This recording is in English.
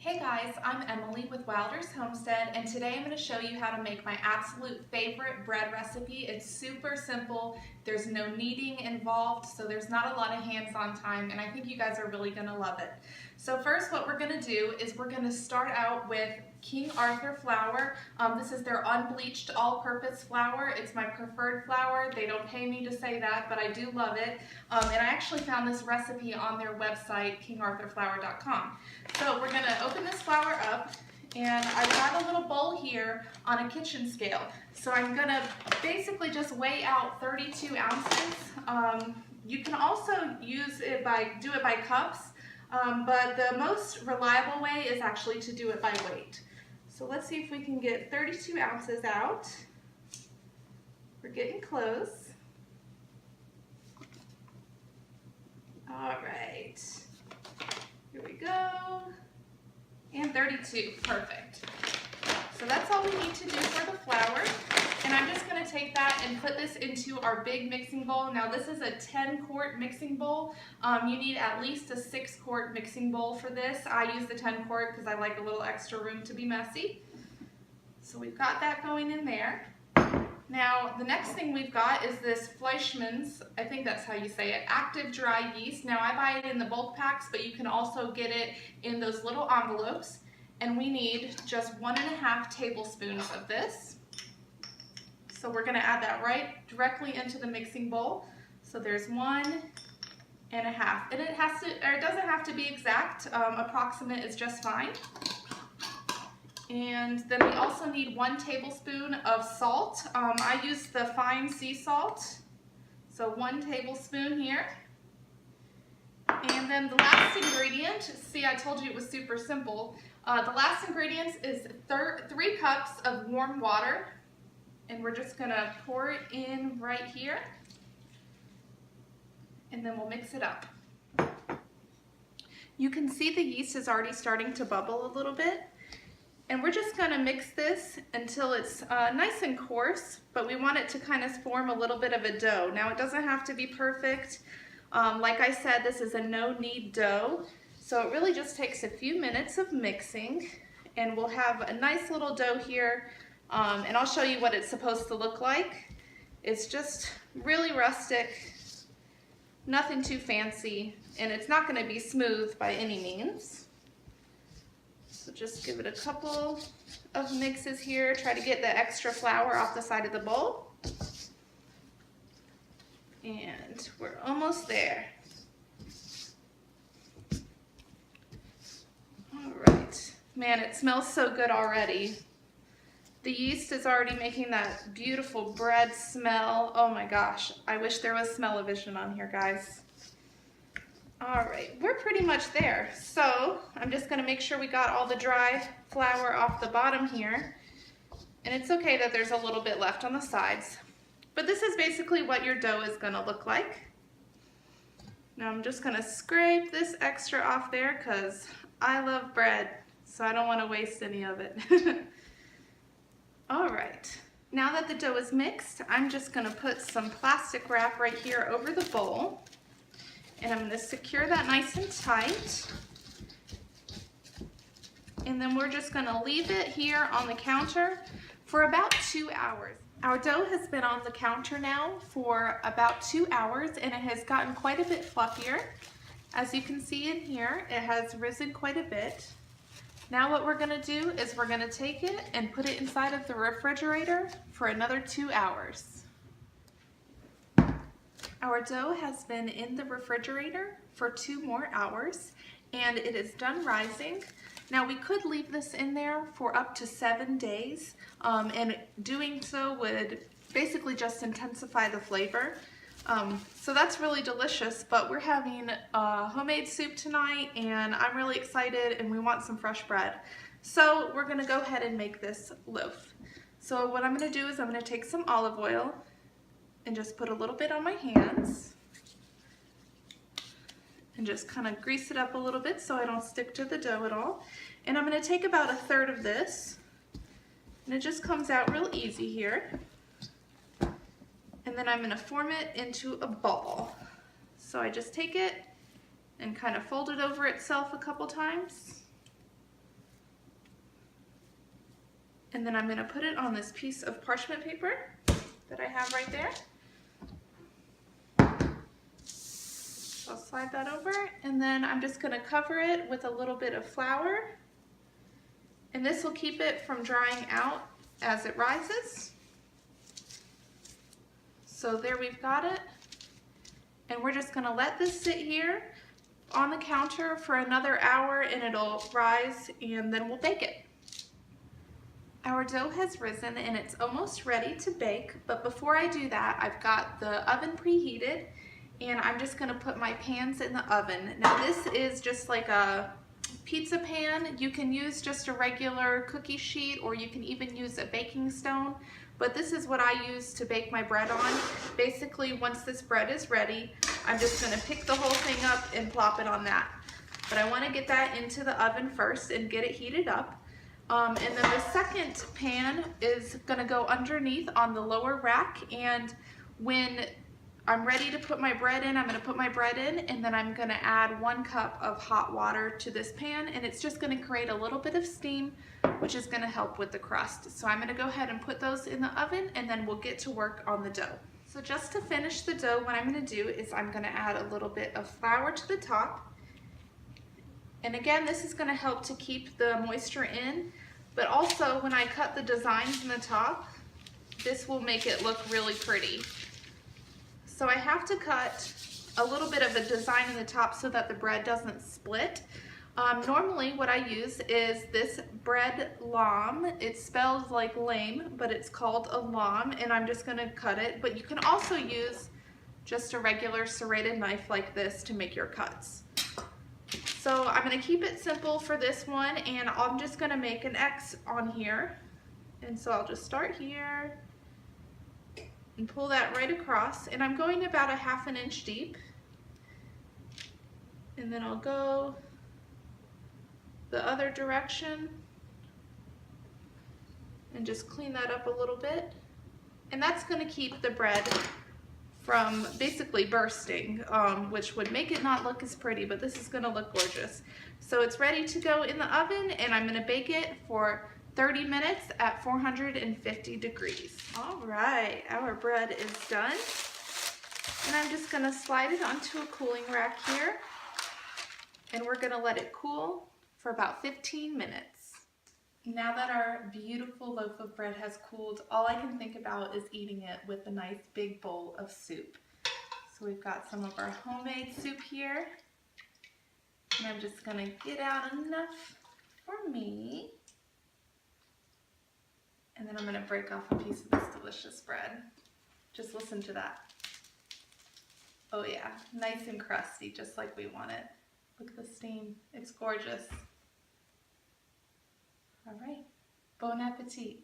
Hey guys, I'm Emily with Wilders Homestead, and today I'm going to show you how to make my absolute favorite bread recipe. It's super simple, there's no kneading involved, so there's not a lot of hands-on time, and I think you guys are really going to love it. So first what we're going to do is we're going to start out with King Arthur flour. This is their unbleached all-purpose flour. It's my preferred flour. They don't pay me to say that, but I do love it. And I actually found this recipe on their website, kingarthurflour.com. So we're going to open this flour up, and I've got a little bowl here on a kitchen scale. So I'm going to basically just weigh out 32 ounces. You can also do it by cups, but the most reliable way is actually to do it by weight. So let's see if we can get 32 ounces out. We're getting close. All right, here we go. And 32, perfect. So that's all we need to do for the flour. And I'm just gonna take that and put this into our big mixing bowl. Now this is a 10-quart mixing bowl. You need at least a 6-quart mixing bowl for this. I use the 10-quart because I like a little extra room to be messy. So we've got that going in there. Now the next thing we've got is this Fleischmann's, I think that's how you say it, active dry yeast. Now I buy it in the bulk packs, but you can also get it in those little envelopes. And we need just 1.5 tablespoons of this. So we're going to add that right directly into the mixing bowl. So there's 1.5, and it doesn't have to be exact. Approximate is just fine. And then we also need 1 tablespoon of salt. I use the fine sea salt, so 1 tablespoon here. And then the last ingredient, see, I told you it was super simple. The last ingredient is 3 cups of warm water, and we're just gonna pour it in right here, and then we'll mix it up. You can see the yeast is already starting to bubble a little bit, and we're just gonna mix this until it's nice and coarse, but we want it to kind of form a little bit of a dough. Now it doesn't have to be perfect. Like I said, this is a no-knead dough, so it really just takes a few minutes of mixing, and we'll have a nice little dough here, and I'll show you what it's supposed to look like. It's just really rustic, nothing too fancy, and it's not going to be smooth by any means. So just give it a couple of mixes here, try to get the extra flour off the side of the bowl. And we're almost there. All right. Man, it smells so good already. The yeast is already making that beautiful bread smell. Oh my gosh, I wish there was smell-o-vision on here, guys. All right, we're pretty much there. So I'm just gonna make sure we got all the dry flour off the bottom here. And it's okay that there's a little bit left on the sides. But this is basically what your dough is gonna look like. Now I'm just gonna scrape this extra off there because I love bread, so I don't wanna waste any of it. All right, now that the dough is mixed, I'm just gonna put some plastic wrap right here over the bowl, and I'm gonna secure that nice and tight. And then we're just gonna leave it here on the counter for about 2 hours. Our dough has been on the counter now for about 2 hours, and it has gotten quite a bit fluffier. As you can see in here, it has risen quite a bit. Now what we're gonna do is we're gonna take it and put it inside of the refrigerator for another 2 hours. Our dough has been in the refrigerator for 2 more hours, and it is done rising. Now we could leave this in there for up to 7 days, and doing so would basically just intensify the flavor. So that's really delicious, but we're having a homemade soup tonight, and I'm really excited, and we want some fresh bread. So we're gonna go ahead and make this loaf. So what I'm gonna do is I'm gonna take some olive oil and just put a little bit on my hands and just kind of grease it up a little bit so I don't stick to the dough at all. And I'm going to take about 1/3 of this, and it just comes out real easy here. And then I'm going to form it into a ball. So I just take it and kind of fold it over itself a couple times. And then I'm going to put it on this piece of parchment paper that I have right there. I'll slide that over, and then I'm just going to cover it with a little bit of flour. And this will keep it from drying out as it rises. So there we've got it. And we're just going to let this sit here on the counter for another hour and it'll rise, and then we'll bake it. Our dough has risen and it's almost ready to bake, but before I do that, I've got the oven preheated and I'm just going to put my pans in the oven. Now this is just like a pizza pan. You can use just a regular cookie sheet or you can even use a baking stone, but this is what I use to bake my bread on. Basically, once this bread is ready, I'm just going to pick the whole thing up and plop it on that. But I want to get that into the oven first and get it heated up. And then the second pan is going to go underneath on the lower rack, and when I'm ready to put my bread in, I'm going to put my bread in, and then I'm going to add 1 cup of hot water to this pan, and it's just going to create a little bit of steam, which is going to help with the crust. So I'm going to go ahead and put those in the oven, and then we'll get to work on the dough. So just to finish the dough, what I'm going to do is I'm going to add a little bit of flour to the top. And again, this is going to help to keep the moisture in, but also when I cut the designs in the top, this will make it look really pretty. So I have to cut a little bit of a design in the top so that the bread doesn't split. Normally what I use is this bread lamb. It spells like lame, but it's called a lamb, and I'm just going to cut it. But you can also use just a regular serrated knife like this to make your cuts. So I'm going to keep it simple for this one, and I'm just going to make an X on here. And so I'll just start here and pull that right across, and I'm going about a ½ inch deep. And then I'll go the other direction and just clean that up a little bit. And that's going to keep the bread from basically bursting, which would make it not look as pretty, but this is going to look gorgeous. So it's ready to go in the oven, and I'm going to bake it for 30 minutes at 450 degrees. All right, our bread is done. And I'm just going to slide it onto a cooling rack here, and we're going to let it cool for about 15 minutes. Now that our beautiful loaf of bread has cooled, all I can think about is eating it with a nice big bowl of soup. So we've got some of our homemade soup here, and I'm just going to get out enough for me. And then I'm going to break off a piece of this delicious bread. Just listen to that. Oh yeah, nice and crusty, just like we want it. Look at the steam, it's gorgeous. All right, bon appetit.